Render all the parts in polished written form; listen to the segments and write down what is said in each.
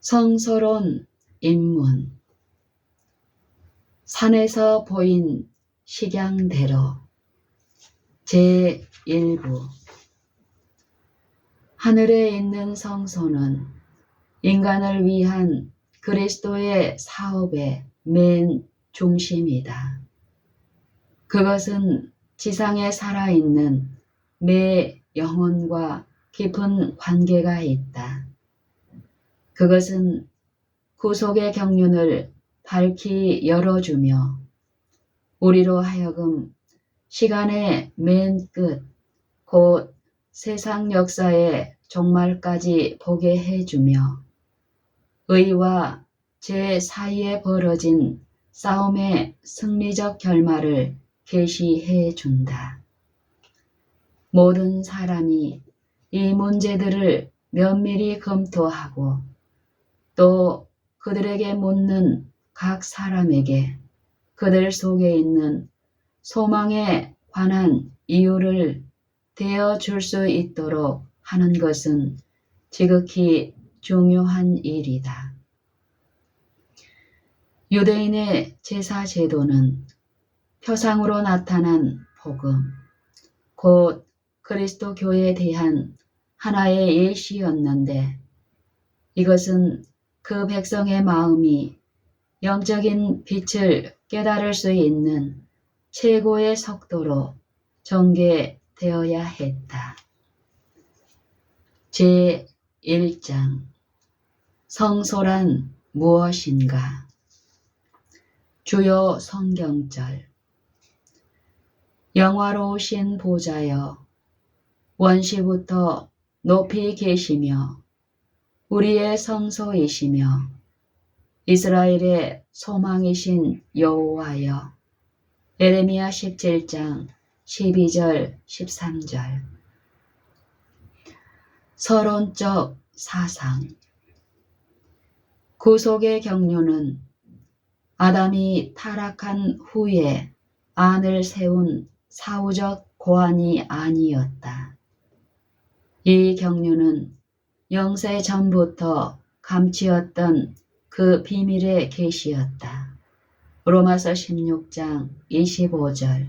성서론 입문. 산에서 보인 식양대로. 제1부. 하늘에 있는 성소는 인간을 위한 그리스도의 사업의 맨 중심이다. 그것은 지상에 살아있는 매 영혼과 깊은 관계가 있다. 그것은 구속의 경륜을 밝히 열어주며 우리로 하여금 시간의 맨 끝, 곧 세상 역사의 종말까지 보게 해주며 의와 죄 사이에 벌어진 싸움의 승리적 결말을 계시해 준다. 모든 사람이 이 문제들을 면밀히 검토하고 또 그들에게 묻는 각 사람에게 그들 속에 있는 소망에 관한 이유를 대어줄 수 있도록 하는 것은 지극히 중요한 일이다. 유대인의 제사 제도는 표상으로 나타난 복음, 곧 그리스도 교회에 대한 하나의 예시였는데 이것은 그 백성의 마음이 영적인 빛을 깨달을 수 있는 최고의 속도로 전개되어야 했다. 제1장. 성소란 무엇인가? 주요 성경절. 영화로우신 보좌여, 원시부터 높이 계시며 우리의 성소이시며 이스라엘의 소망이신 여호와여. 에레미야 17장 12절 13절. 서론적 사상. 구속의 경륜은 아담이 타락한 후에 안을 세운 사후적 고안이 아니었다. 이 경륜은 영세 전부터 감추었던 그 비밀의 계시였다. 로마서 16장 25절.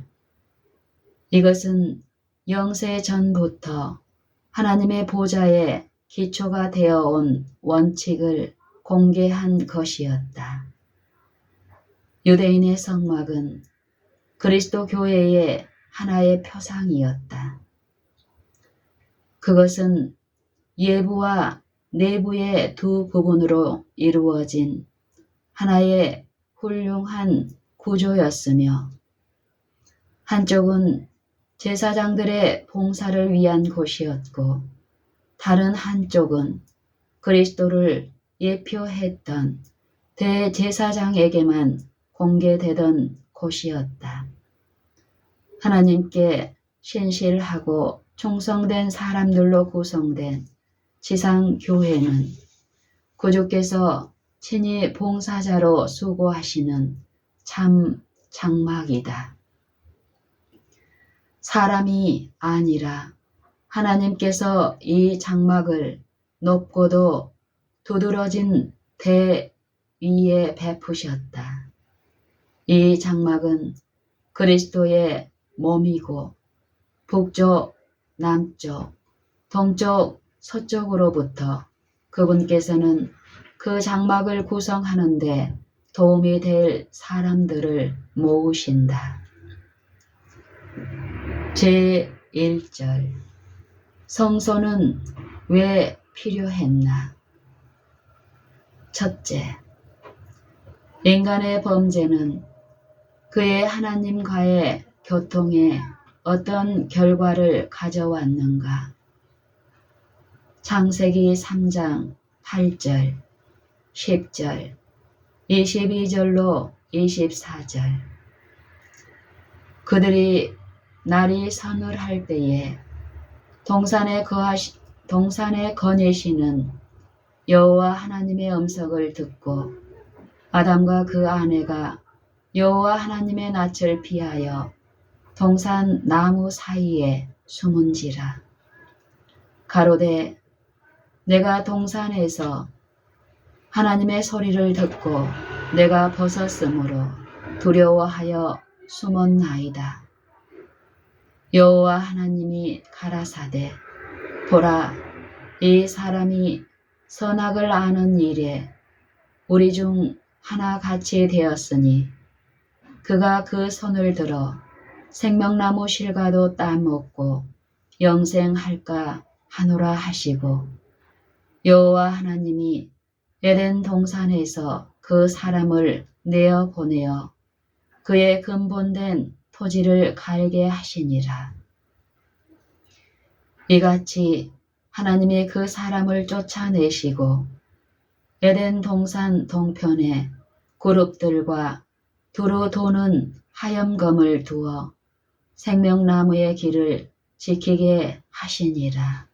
이것은 영세 전부터 하나님의 보좌에 기초가 되어온 원칙을 공개한 것이었다. 유대인의 성막은 그리스도 교회의 하나의 표상이었다. 그것은 예부와 내부의 두 부분으로 이루어진 하나의 훌륭한 구조였으며 한쪽은 제사장들의 봉사를 위한 곳이었고 다른 한쪽은 그리스도를 예표했던 대제사장에게만 공개되던 곳이었다. 하나님께 신실하고 충성된 사람들로 구성된 지상교회는 구주께서 친히 봉사자로 수고하시는 참 장막이다. 사람이 아니라 하나님께서 이 장막을 높고도 두드러진 대 위에 베푸셨다. 이 장막은 그리스도의 몸이고 북쪽, 남쪽, 동쪽, 서쪽으로부터 그분께서는 그 장막을 구성하는데 도움이 될 사람들을 모으신다. 제1절. 성소는 왜 필요했나? 첫째, 인간의 범죄는 그의 하나님과의 교통에 어떤 결과를 가져왔는가? 창세기 3장 8절, 10절, 22절로 24절. 그들이 날이 서늘할 때에 동산에 거니시는 여호와 하나님의 음성을 듣고 아담과 그 아내가 여호와 하나님의 낯을 피하여 동산 나무 사이에 숨은지라. 가로되 내가 동산에서 하나님의 소리를 듣고 내가 벗었으므로 두려워하여 숨었나이다. 여호와 하나님이 가라사대 보라, 이 사람이 선악을 아는 일에 우리 중 하나같이 되었으니 그가 그 손을 들어 생명나무 실과도 따먹고 영생할까 하노라 하시고, 여호와 하나님이 에덴 동산에서 그 사람을 내어 보내어 그의 근본된 토지를 갈게 하시니라. 이같이 하나님이 그 사람을 쫓아내시고 에덴 동산 동편에 그룹들과 두루 도는 하염검을 두어 생명나무의 길을 지키게 하시니라.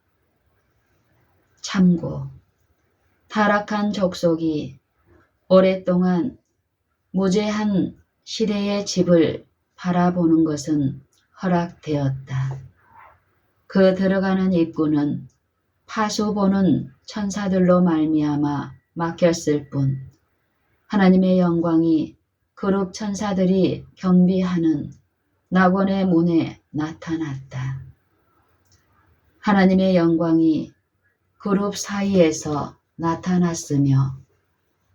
참고, 타락한 족속이 오랫동안 무죄한 시대의 집을 바라보는 것은 허락되었다. 그 들어가는 입구는 파수 보는 천사들로 말미암아 막혔을 뿐 하나님의 영광이 그룹 천사들이 경비하는 낙원의 문에 나타났다. 하나님의 영광이 그룹 사이에서 나타났으며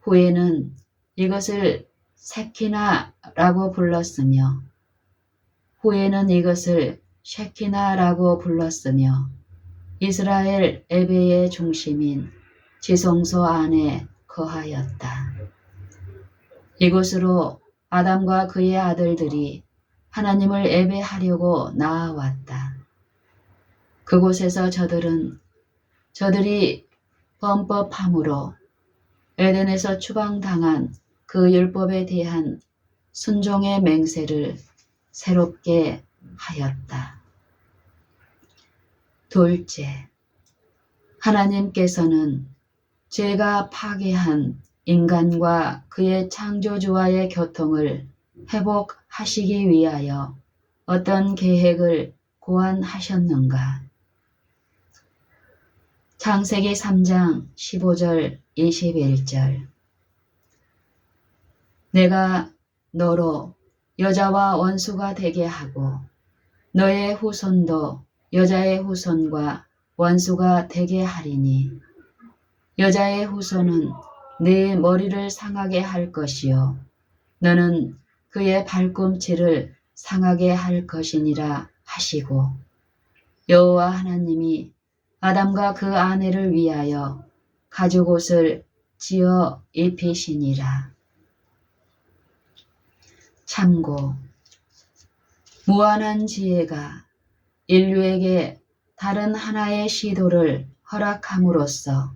후에는 이것을 세키나라고 불렀으며 후에는 이것을 쉐키나라고 불렀으며 이스라엘 예배의 중심인 지성소 안에 거하였다. 이곳으로 아담과 그의 아들들이 하나님을 예배하려고 나아왔다. 그곳에서 저들이 범법함으로 에덴에서 추방당한 그 율법에 대한 순종의 맹세를 새롭게 하였다. 둘째, 하나님께서는 죄가 파괴한 인간과 그의 창조주와의 교통을 회복하시기 위하여 어떤 계획을 고안하셨는가? 창세기 3장 15절 21절. 내가 너로 여자와 원수가 되게 하고 너의 후손도 여자의 후손과 원수가 되게 하리니 여자의 후손은 네 머리를 상하게 할 것이요 너는 그의 발꿈치를 상하게 할 것이니라 하시고, 여호와 하나님이 아담과 그 아내를 위하여 가죽옷을 지어 입히시니라. 참고, 무한한 지혜가 인류에게 다른 하나의 시도를 허락함으로써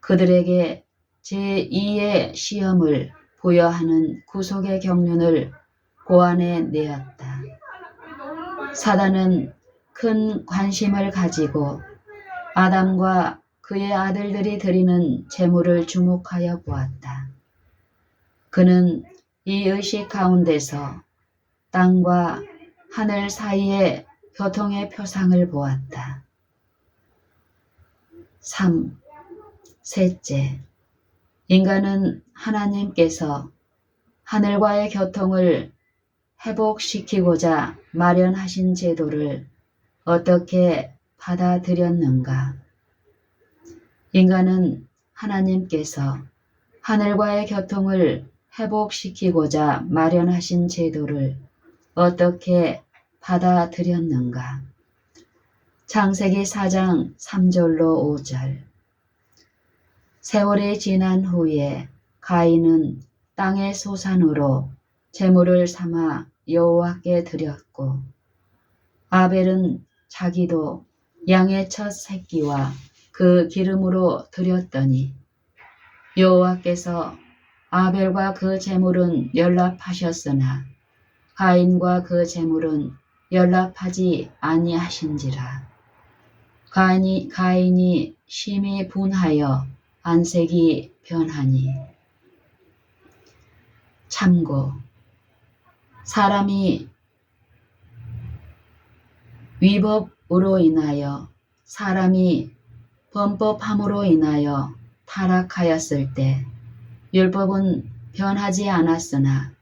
그들에게 제2의 시험을 부여하는 구속의 경륜을 고안해 내었다. 사단은 큰 관심을 가지고 아담과 그의 아들들이 드리는 제물을 주목하여 보았다. 그는 이 의식 가운데서 땅과 하늘 사이의 교통의 표상을 보았다. 3. 셋째, 인간은 하나님께서 하늘과의 교통을 회복시키고자 마련하신 제도를 어떻게 받아들였는가? 인간은 하나님께서 하늘과의 교통을 회복시키고자 마련하신 제도를 어떻게 받아들였는가? 창세기 4장 3절로 5절. 세월이 지난 후에 가인은 땅의 소산으로 제물을 삼아 여호와께 드렸고, 아벨은 자기도 양의 첫 새끼와 그 기름으로 드렸더니 여호와께서 아벨과 그 제물은 연락하셨으나 가인과 그 제물은 연락하지 아니하신지라. 가인이 심히 분하여 안색이 변하니. 참고, 사람이 위법으로 인하여 사람이 범법함으로 인하여 타락하였을 때 율법은 변하지 않았으나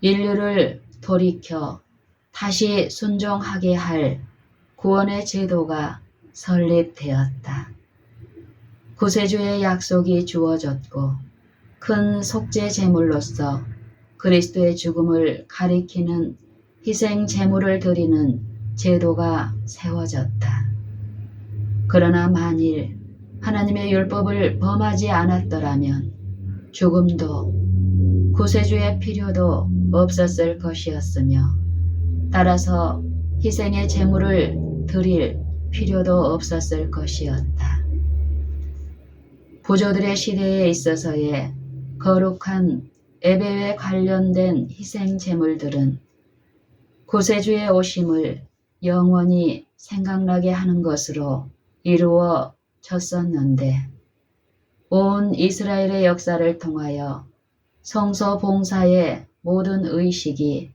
인류를 돌이켜 다시 순종하게 할 구원의 제도가 설립되었다. 구세주의 약속이 주어졌고 큰 속죄 제물로서 그리스도의 죽음을 가리키는 희생 제물을 드리는 제도가 세워졌다. 그러나 만일 하나님의 율법을 범하지 않았더라면 죽음도 구세주의 필요도 없었을 것이었으며 따라서 희생의 제물을 드릴 필요도 없었을 것이었다. 부조들의 시대에 있어서의 거룩한 예배에 관련된 희생 제물들은 구세주의 오심을 영원히 생각나게 하는 것으로 이루어졌었는데 온 이스라엘의 역사를 통하여 성소 봉사의 모든 의식이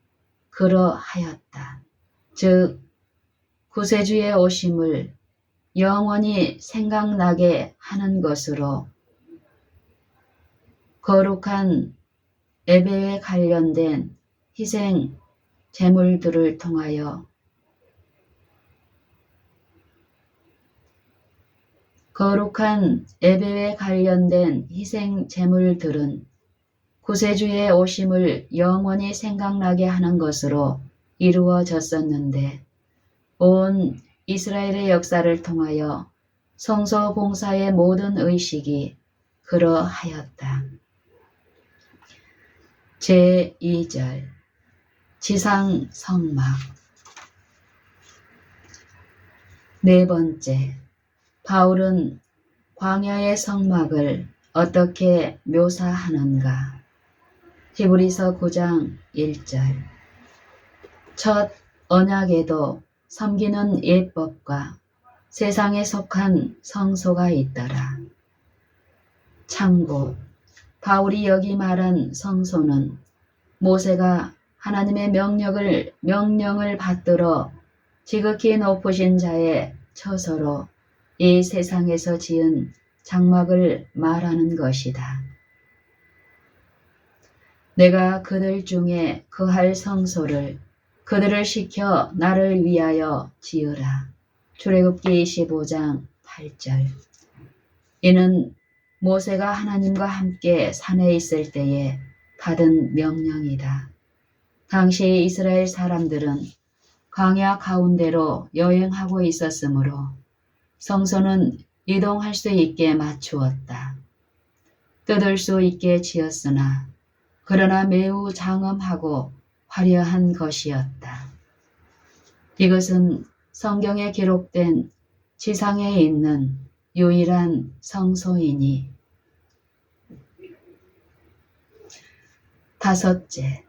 그러하였다. 즉 구세주의 오심을 영원히 생각나게 하는 것으로 거룩한 예배에 관련된 희생 제물들을 통하여 거룩한 예배에 관련된 희생 제물들은 구세주의 오심을 영원히 생각나게 하는 것으로 이루어졌었는데 온 이스라엘의 역사를 통하여 성소 봉사의 모든 의식이 그러하였다. 제2절 지상 성막 네 번째, 바울은 광야의 성막을 어떻게 묘사하는가? 히브리서 9장 1절 첫 언약에도 섬기는 예법과 세상에 속한 성소가 있더라. 참고 바울이 여기 말한 성소는 모세가 하나님의 명령을 받들어 지극히 높으신 자의 처소로 이 세상에서 지은 장막을 말하는 것이다. 내가 그들 중에 거할 성소를 그들을 시켜 나를 위하여 지으라. 출애굽기 25장 8절 이는 모세가 하나님과 함께 산에 있을 때에 받은 명령이다. 당시 이스라엘 사람들은 광야 가운데로 여행하고 있었으므로 성소는 이동할 수 있게 맞추었다. 뜯을 수 있게 지었으나 그러나 매우 장엄하고 화려한 것이었다. 이것은 성경에 기록된 지상에 있는 유일한 성소이니. 다섯째,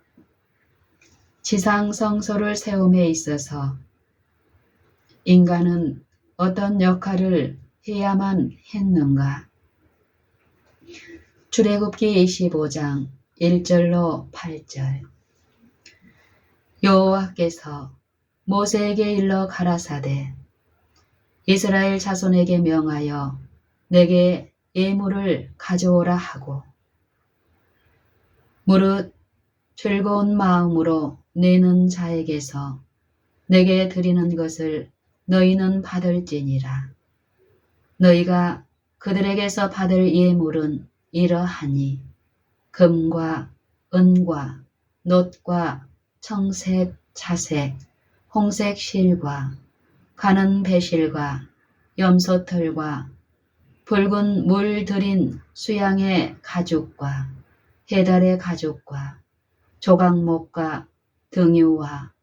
지상 성소를 세움에 있어서 인간은 어떤 역할을 해야만 했는가? 출애굽기 25장 1절로 8절 여호와께서 모세에게 일러 가라사대 이스라엘 자손에게 명하여 내게 예물을 가져오라 하고 무릇 즐거운 마음으로 내는 자에게서 내게 드리는 것을 너희는 받을지니라. 너희가 그들에게서 받을 예물은 이러하니 금과 은과 놋과 청색, 자색, 홍색 실과 가는 배실과 염소털과 붉은 물 들인 수양의 가죽과 해달의 가죽과 조각목과 등유와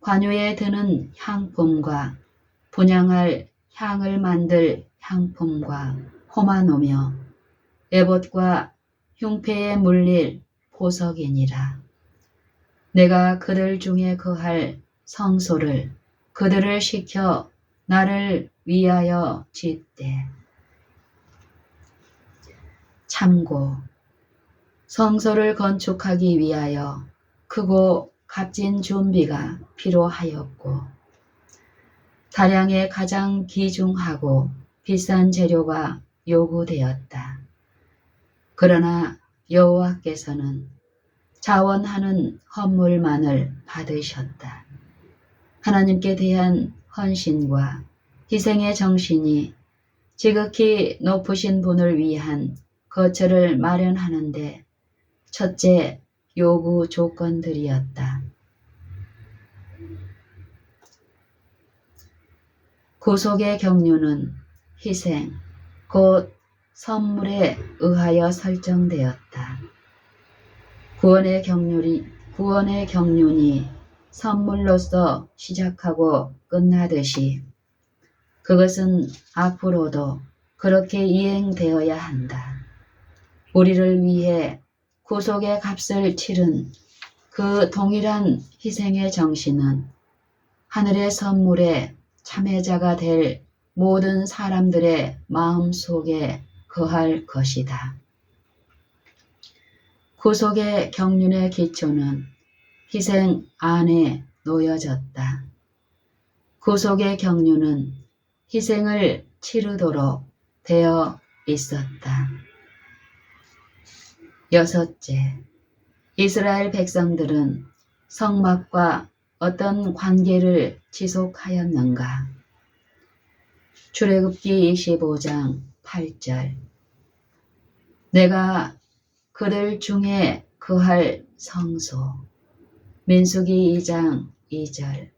관유에 드는 향품과 분향할 향을 만들 향품과 호마노며 에봇과 흉패에 물릴 보석이니라. 내가 그들 중에 거할 성소를 그들을 시켜 나를 위하여 짓되. 참고 성소를 건축하기 위하여 크고 값진 준비가 필요하였고 다량의 가장 귀중하고 비싼 재료가 요구되었다. 그러나 여호와께서는 자원하는 헌물만을 받으셨다. 하나님께 대한 헌신과 희생의 정신이 지극히 높으신 분을 위한 거처를 마련하는데 첫째 요구 조건들이었다. 구속의 경륜은 희생, 곧 선물에 의하여 설정되었다. 구원의 경륜이 선물로서 시작하고 끝나듯이 그것은 앞으로도 그렇게 이행되어야 한다. 우리를 위해 구속의 값을 치른 그 동일한 희생의 정신은 하늘의 선물의 참여자가 될 모든 사람들의 마음 속에 거할 것이다. 구속의 경륜의 기초는 희생 안에 놓여졌다. 구속의 경륜은 희생을 치르도록 되어 있었다. 여섯째, 이스라엘 백성들은 성막과 어떤 관계를 지속하였는가? 출애굽기 25장 8절. 내가 그들 중에 거할 성소. 민수기 2장 2절.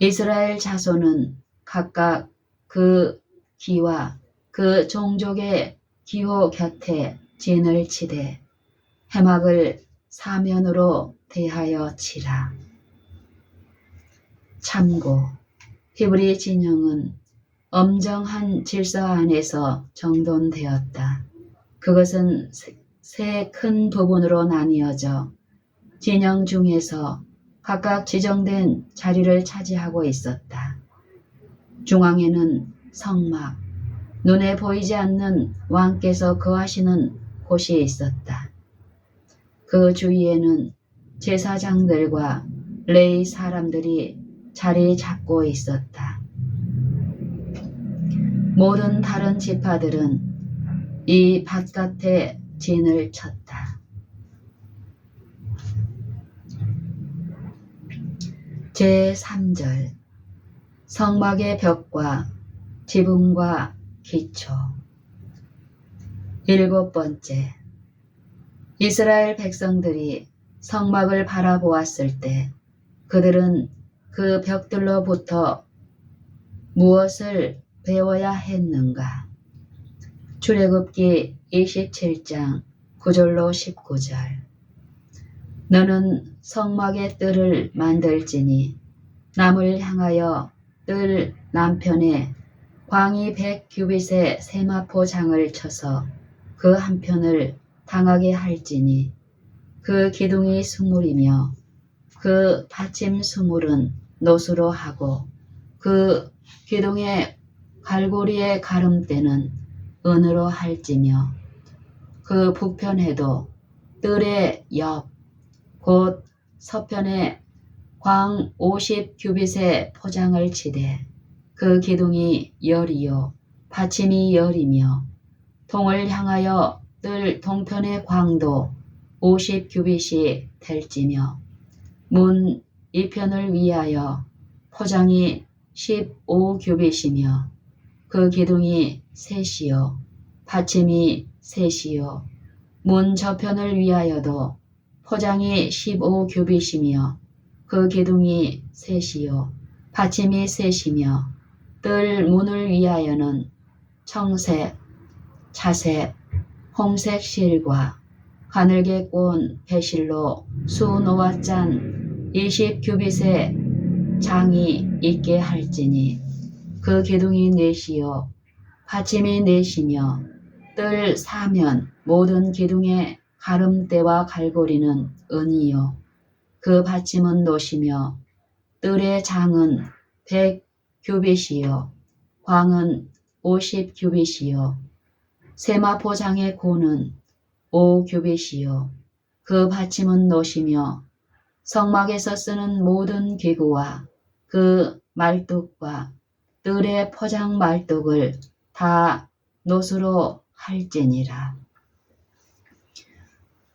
이스라엘 자손은 각각 그 기와 그 종족의 기호 곁에 진을 치되 해막을 사면으로 대하여 치라. 참고 히브리 진영은 엄정한 질서 안에서 정돈되었다. 그것은 세 큰 부분으로 나뉘어져 진영 중에서 각각 지정된 자리를 차지하고 있었다. 중앙에는 성막, 눈에 보이지 않는 왕께서 거하시는 곳이 있었다. 그 주위에는 제사장들과 레위 사람들이 자리 잡고 있었다. 모든 다른 지파들은 이 바깥에 진을 쳤다. 제3절 성막의 벽과 지붕과 기초. 일곱 번째, 이스라엘 백성들이 성막을 바라보았을 때 그들은 그 벽들로부터 무엇을 배워야 했는가? 출애굽기 27장 9절로 19절. 너는 성막의 뜰을 만들지니 남을 향하여 뜰 남편에 광이 100규빗의 세마포 장을 쳐서 그 한편을 당하게 할지니 그 기둥이 20이며 그 받침 20은 노수로 하고 그 기둥의 갈고리의 가름대는 은으로 할지며 그 북편에도 뜰의 옆 곧 서편에 광 50규빗의 포장을 치되 그 기둥이 열이요 받침이 열이며 동을 향하여 뜰 동편의 광도 50규빗이 될지며 문 이편을 위하여 포장이 15규빗이며 그 기둥이 셋이요 받침이 셋이요 문 저편을 위하여도 포장이 15규빗이며 그 기둥이 셋이요 받침이 셋이며 뜰 문을 위하여는 청색, 자색, 홍색 실과 가늘게 꼰 배실로 수놓아 짠 20규빗의 장이 있게 할지니 그 기둥이 넷이요 받침이 넷이며 뜰 사면 모든 기둥의 가름대와 갈고리는 은이요 그 받침은 노시며 뜰의 장은 100규빗이요 광은 50규빗이요 세마포 장의 고는 5규빗이요 그 받침은 노시며 성막에서 쓰는 모든 기구와 그 말뚝과 뜰의 포장 말뚝을 다 노수로 할지니라.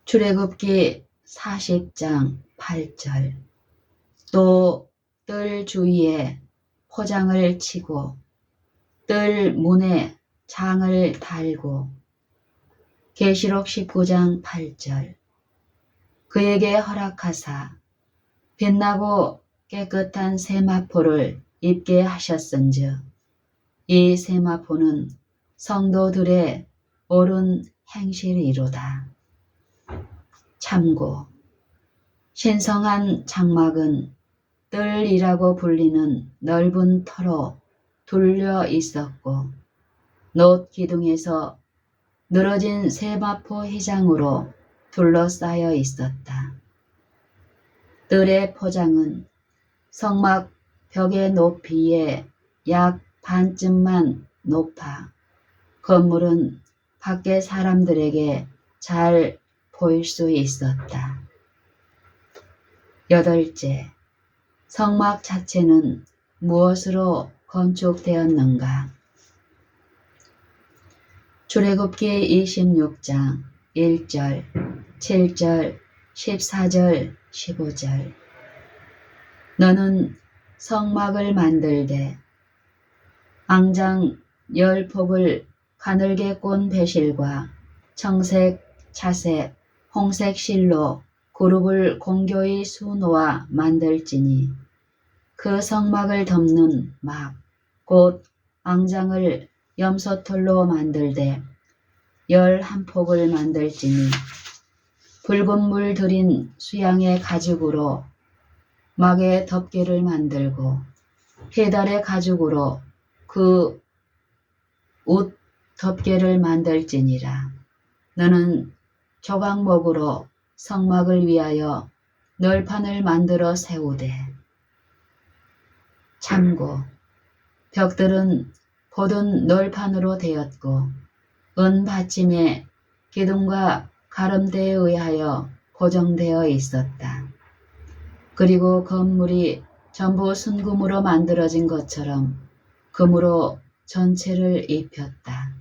출애굽기 40장 8절. 또 뜰 주위에 포장을 치고 뜰 문에 장을 달고. 계시록 19장 8절. 그에게 허락하사 빛나고 깨끗한 세마포를 입게 하셨은즉 이 세마포는 성도들의 옳은 행실이로다. 참고. 신성한 장막은 뜰이라고 불리는 넓은 터로 둘려 있었고 놋 기둥에서 늘어진 세마포 휘장으로 둘러싸여 있었다. 뜰의 포장은 성막 벽의 높이에 약 반쯤만 높아 건물은 밖의 사람들에게 잘 보일 수 있었다. 8째, 성막 자체는 무엇으로 건축되었는가? 출애굽기 26장 1절, 7절, 14절, 15절. 너는 성막을 만들되 앙장 10폭을 가늘게 꼰 배실과 청색, 차색, 홍색 실로 그룹을 공교히 수놓아 만들지니 그 성막을 덮는 막, 곧 앙장을 염소털로 만들되 11폭을 만들지니 붉은 물 들인 수양의 가죽으로 막의 덮개를 만들고 해달의 가죽으로 그 옷 덮개를 만들지니라. 너는 조각목으로 성막을 위하여 널판을 만들어 세우되. 참고. 벽들은 보든 널판으로 되었고 은 받침에 기둥과 가름대에 의하여 고정되어 있었다. 그리고 건물이 전부 순금으로 만들어진 것처럼 금으로 전체를 입혔다.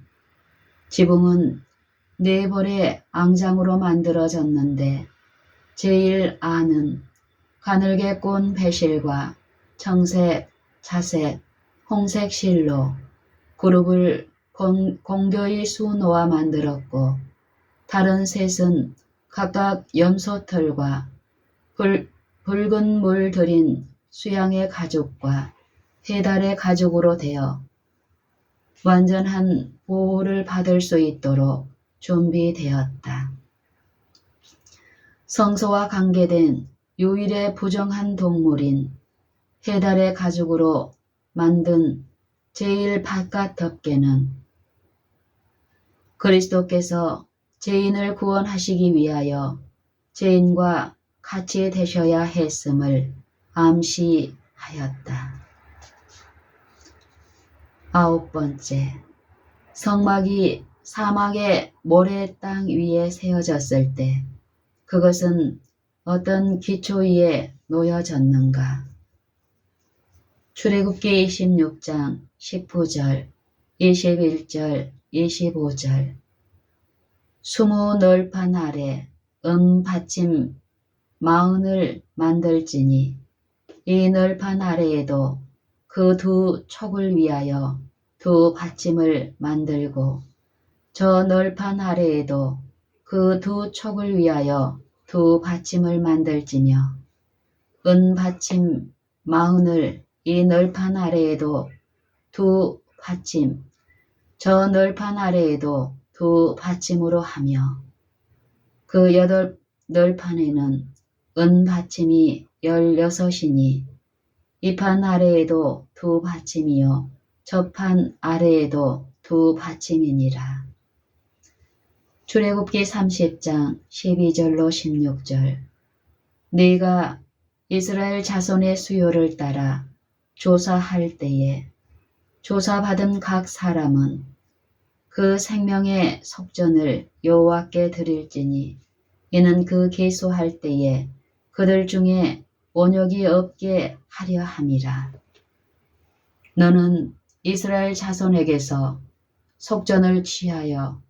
지붕은 4벌의 앙장으로 만들어졌는데 제일 안은 가늘게 꼰 배실과 청색, 차색, 홍색 실로 그룹을 공교히 수놓아 만들었고 다른 셋은 각각 염소털과 붉은 물 들인 수양의 가죽과 해달의 가죽으로 되어 완전한 보호를 받을 수 있도록 준비되었다. 성소와 관계된 유일의 부정한 동물인 해달의 가죽으로 만든 제일 바깥 덮개는 그리스도께서 죄인을 구원하시기 위하여 죄인과 같이 되셔야 했음을 암시하였다. 9번째, 성막이 사막의 모래 땅 위에 세워졌을 때 그것은 어떤 기초 위에 놓여졌는가? 출애굽기 26장 19절, 21절, 25절. 20 널판 아래 받침 40을 만들지니 이 널판 아래에도 그 2 촉을 위하여 2 받침을 만들고 저 널판 아래에도 그 2 촉을 위하여 2 받침을 만들지며 은 받침 40을 이 널판 아래에도 2 받침, 저 널판 아래에도 2 받침으로 하며 그 8 널판에는 은 받침이 16이니 이 판 아래에도 2 받침이요 저 판 아래에도 2 받침이니라. 출애굽기 30장 12절로 16절. 네가 이스라엘 자손의 수요를 따라 조사할 때에 조사받은 각 사람은 그 생명의 속전을 여호와께 드릴지니 이는 그 계수할 때에 그들 중에 원역이 없게 하려 함이라. 너는 이스라엘 자손에게서 속전을 취하여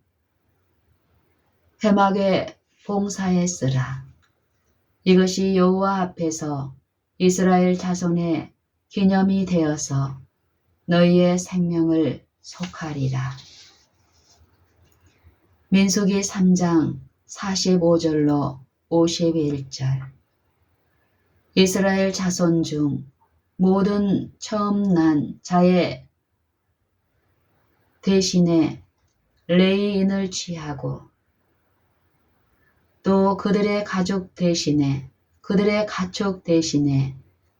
회막에 봉사했으라. 이것이 여호와 앞에서 이스라엘 자손의 기념이 되어서 너희의 생명을 속하리라. 민수기 3장 45절로 51절. 이스라엘 자손 중 모든 처음 난 자의 대신에 레위인을 취하고 또 그들의 가족 대신에 그들의 가축 대신에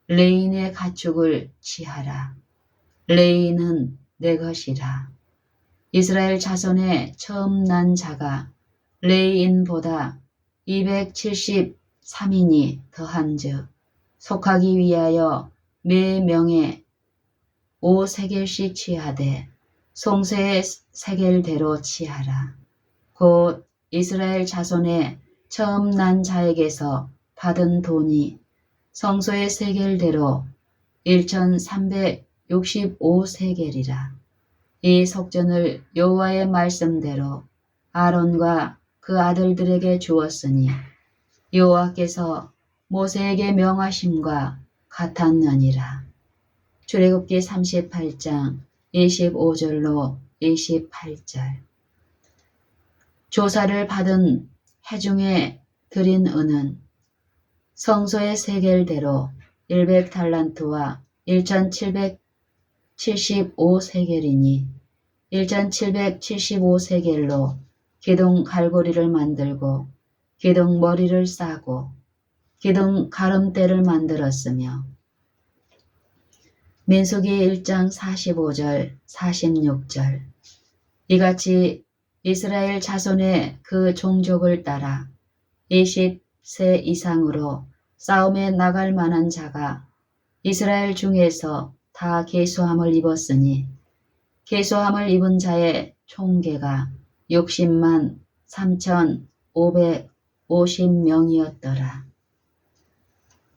레위인의 가축을 취하라. 레위인은 내 것이라. 이스라엘 자손의 처음 난 자가 레위인보다 273인이 더한즉 속하기 위하여 매 명에 5세겔씩 취하되 송새의 세겔대로 취하라. 곧 이스라엘 자손의 처음 난 자에게서 받은 돈이 성소의 세겔대로 1365세겔이라. 이 속전을 여호와의 말씀대로 아론과 그 아들들에게 주었으니 여호와께서 모세에게 명하심과 같았느니라. 출애굽기 38장 25절로 28절. 조사를 받은 해중에 드린 은은 성소의 세겔대로 100달란트와 1775세겔이니 1775세겔로 기둥 갈고리를 만들고 기둥 머리를 싸고 기둥 가름대를 만들었으며 민수기 1장 45절 46절. 이같이 이스라엘 자손의 그 종족을 따라 20세 이상으로 싸움에 나갈 만한 자가 이스라엘 중에서 다 계수함을 입었으니 계수함을 입은 자의 총계가 60만 3,550명이었더라.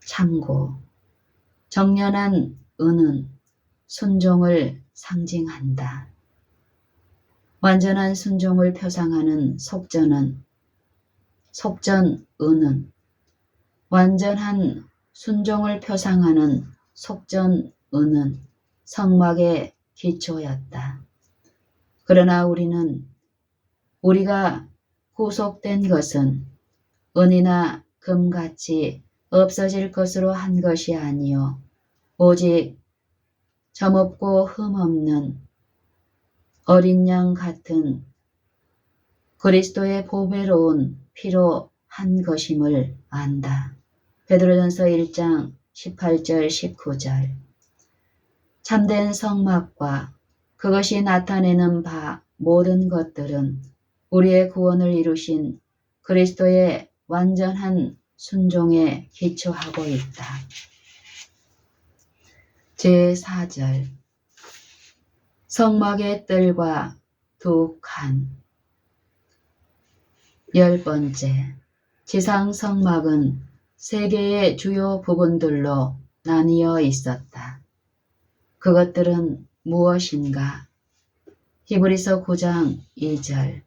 참고 정연한 은은 순종을 상징한다. 완전한 순종을 표상하는 속전 은은 완전한 순종을 표상하는 속전 은은 성막의 기초였다. 그러나 우리가 구속된 것은 은이나 금같이 없어질 것으로 한 것이 아니요 오직 점없고 흠없는 어린 양 같은 그리스도의 보배로운 피로 한 것임을 안다. 베드로전서 1장 18절 19절. 참된 성막과 그것이 나타내는 바 모든 것들은 우리의 구원을 이루신 그리스도의 완전한 순종에 기초하고 있다. 제4절. 성막의 뜰과 두 칸. 10번째. 지상 성막은 3개의 주요 부분들로 나뉘어 있었다. 그것들은 무엇인가? 히브리서 9장 2절.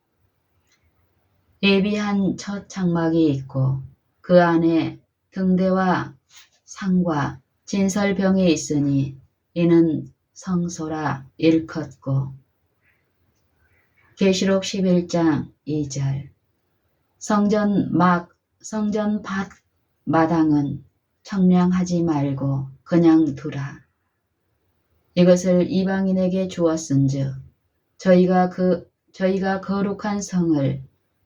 예비한 첫 장막이 있고 그 안에 등대와 상과 진설병이 있으니 이는 성소라 일컫고. 계시록 11장 2절. 성전 밭 마당은 청량하지 말고 그냥 두라. 이것을 이방인에게 주었은즉 저희가 거룩한 성을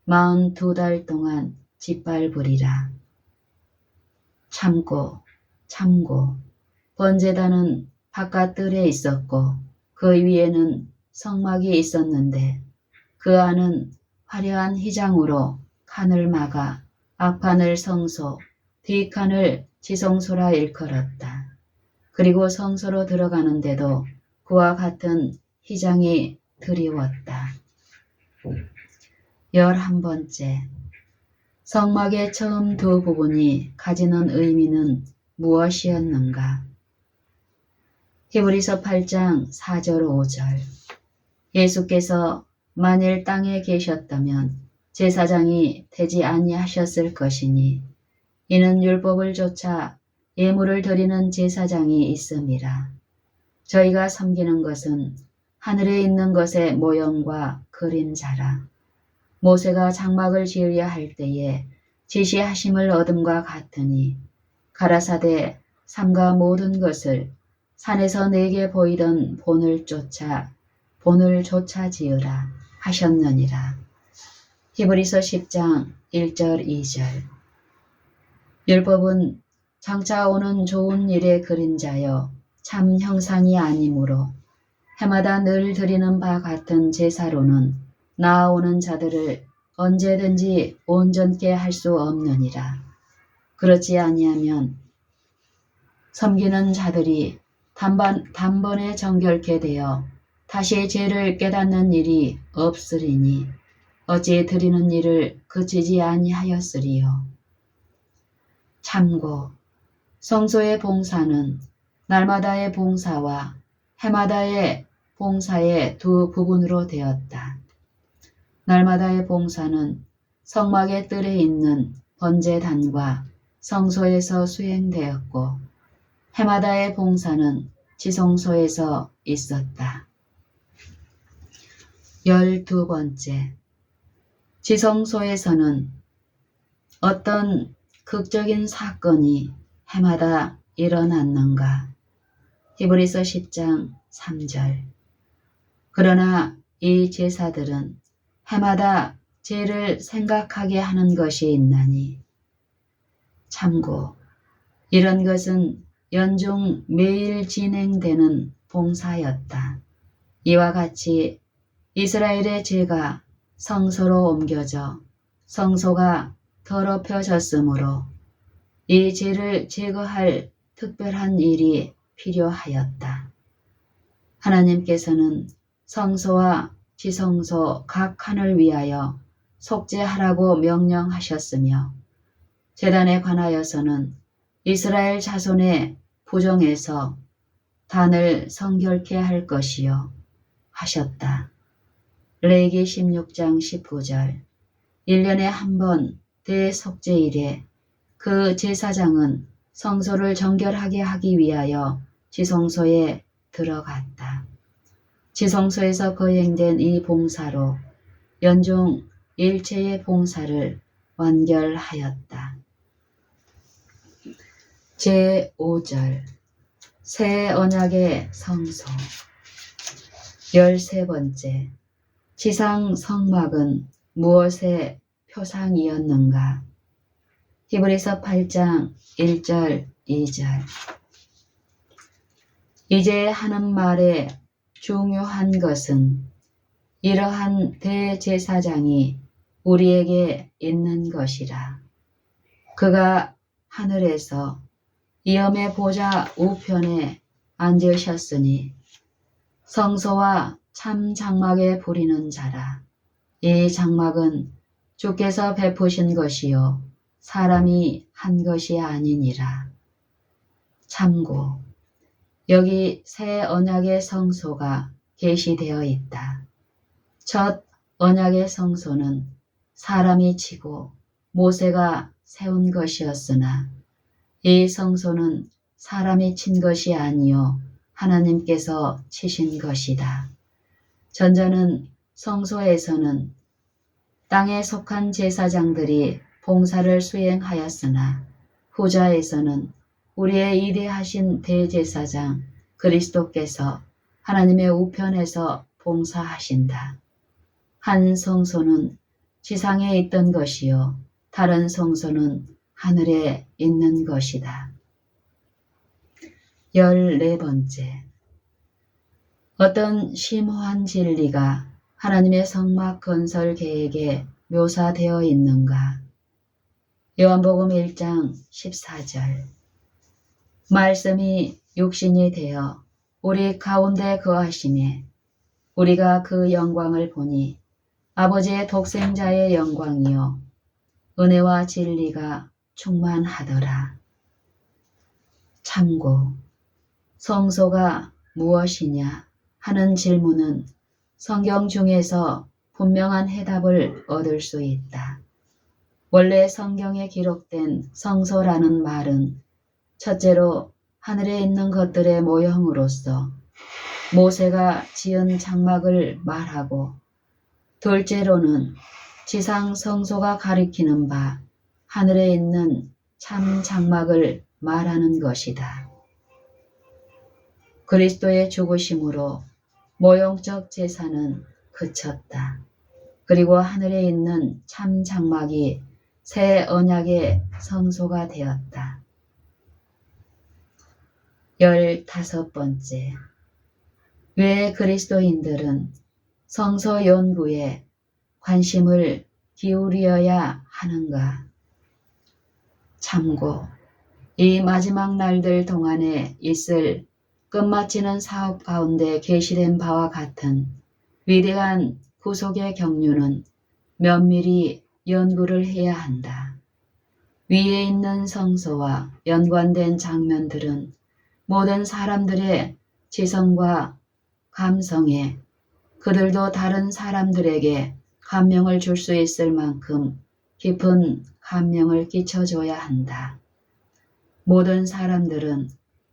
42달 동안 짓밟으리라. 참고 번제단은 바깥 뜰에 있었고 그 위에는 성막이 있었는데 그 안은 화려한 휘장으로 칸을 막아 앞판을 성소, 뒷칸을 지성소라 일컬었다. 그리고 성소로 들어가는데도 그와 같은 휘장이 드리웠다. 11번째. 성막의 처음 두 부분이 가지는 의미는 무엇이었는가? 히브리서 8장 4절 5절. 예수께서 만일 땅에 계셨다면 제사장이 되지 아니하셨을 것이니 이는 율법을 좇아 예물을 드리는 제사장이 있음이라. 저희가 섬기는 것은 하늘에 있는 것의 모형과 그림자라. 모세가 장막을 지으려 할 때에 지시하심을 얻음과 같으니 가라사대 삼가 모든 것을 산에서 내게 보이던 본을 조차 지으라 하셨느니라. 히브리서 10장 1절 2절. 율법은 장차 오는 좋은 일의 그림자여 참 형상이 아니므로 해마다 늘 드리는 바 같은 제사로는 나아오는 자들을 언제든지 온전케 할 수 없느니라. 그렇지 아니하면 섬기는 자들이 단번에 정결케 되어 다시 죄를 깨닫는 일이 없으리니 어찌 드리는 일을 그치지 아니하였으리요. 참고 성소의 봉사는 날마다의 봉사와 해마다의 봉사의 두 부분으로 되었다. 날마다의 봉사는 성막의 뜰에 있는 번제단과 성소에서 수행되었고 해마다의 봉사는 지성소에서 있었다. 12번째, 지성소에서는 어떤 극적인 사건이 해마다 일어났는가? 히브리서 10장 3절. 그러나 이 제사들은 해마다 죄를 생각하게 하는 것이 있나니. 참고 이런 것은 연중 매일 진행되는 봉사였다. 이와 같이 이스라엘의 죄가 성소로 옮겨져 성소가 더럽혀졌으므로 이 죄를 제거할 특별한 일이 필요하였다. 하나님께서는 성소와 지성소 각 칸을 위하여 속죄하라고 명령하셨으며 제단에 관하여서는 이스라엘 자손의 부정에서 단을 성결케 할 것이요 하셨다. 레위기 16장 19절. 1년에 한 번 대속죄일에 그 제사장은 성소를 정결하게 하기 위하여 지성소에 들어갔다. 지성소에서 거행된 이 봉사로 연중 일체의 봉사를 완결하였다. 제5절 새 언약의 성소. 13번째, 지상 성막은 무엇의 표상이었는가? 히브리서 8장 1절 2절. 이제 하는 말의 중요한 것은 이러한 대제사장이 우리에게 있는 것이라. 그가 하늘에서 이엄의 보좌 우편에 앉으셨으니 성소와 참 장막에 부리는 자라. 이 장막은 주께서 베푸신 것이요 사람이 한 것이 아니니라. 참고 여기 새 언약의 성소가 계시되어 있다. 첫 언약의 성소는 사람이 치고 모세가 세운 것이었으나 이 성소는 사람이 친 것이 아니요 하나님께서 치신 것이다. 전자는 성소에서는 땅에 속한 제사장들이 봉사를 수행하였으나 후자에서는 우리의 이대하신 대제사장 그리스도께서 하나님의 우편에서 봉사하신다. 한 성소는 지상에 있던 것이요 다른 성소는 하늘에 있는 것이다. 14번째, 어떤 심오한 진리가 하나님의 성막 건설 계획에 묘사되어 있는가? 요한복음 1장 14절. 말씀이 육신이 되어 우리 가운데 거하심에 우리가 그 영광을 보니 아버지의 독생자의 영광이요 은혜와 진리가 충만하더라. 참고 성소가 무엇이냐 하는 질문은 성경 중에서 분명한 해답을 얻을 수 있다. 원래 성경에 기록된 성소라는 말은 첫째로 하늘에 있는 것들의 모형으로서 모세가 지은 장막을 말하고, 둘째로는 지상 성소가 가리키는 바 하늘에 있는 참 장막을 말하는 것이다. 그리스도의 죽으심으로 모형적 제사는 그쳤다. 그리고 하늘에 있는 참 장막이 새 언약의 성소가 되었다. 15번째, 왜 그리스도인들은 성소 연구에 관심을 기울여야 하는가? 참고, 이 마지막 날들 동안에 있을 끝마치는 사업 가운데 계시된 바와 같은 위대한 구속의 경륜은 면밀히 연구를 해야 한다. 위에 있는 성소와 연관된 장면들은 모든 사람들의 지성과 감성에, 그들도 다른 사람들에게 감명을 줄 수 있을 만큼 깊은 감명을 끼쳐줘야 한다. 모든 사람들은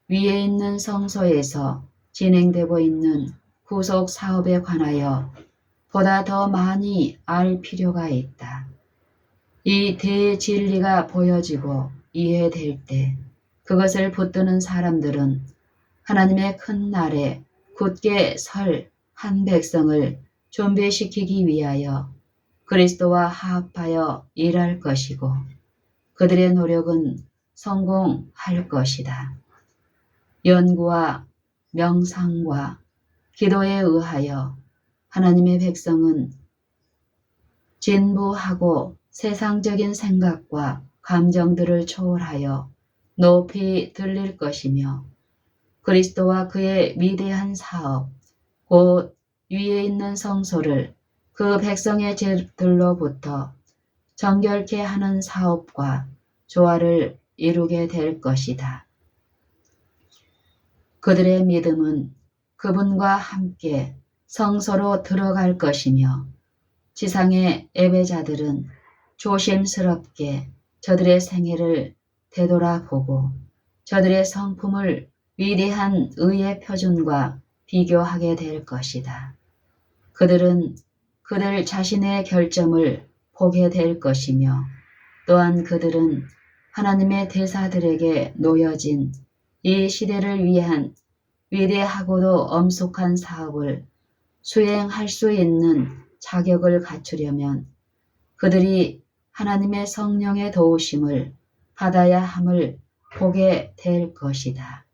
위에 있는 성소에서 진행되고 있는 구속 사업에 관하여 보다 더 많이 알 필요가 있다. 이 대진리가 보여지고 이해될 때 그것을 붙드는 사람들은 하나님의 큰 날에 굳게 설 한 백성을 준비시키기 위하여 그리스도와 화합하여 일할 것이고, 그들의 노력은 성공할 것이다. 연구와 명상과 기도에 의하여 하나님의 백성은 진부하고 세상적인 생각과 감정들을 초월하여 높이 들릴 것이며, 그리스도와 그의 위대한 사업, 곧 위에 있는 성소를 그 백성의 죄들로부터 정결케 하는 사업과 조화를 이루게 될 것이다. 그들의 믿음은 그분과 함께 성소로 들어갈 것이며, 지상의 예배자들은 조심스럽게 저들의 생애를 되돌아보고 저들의 성품을 위대한 의의 표준과 비교하게 될 것이다. 그들은 그들 자신의 결점을 보게 될 것이며, 또한 그들은 하나님의 대사들에게 놓여진 이 시대를 위한 위대하고도 엄숙한 사업을 수행할 수 있는 자격을 갖추려면 그들이 하나님의 성령의 도우심을 받아야 함을 보게 될 것이다.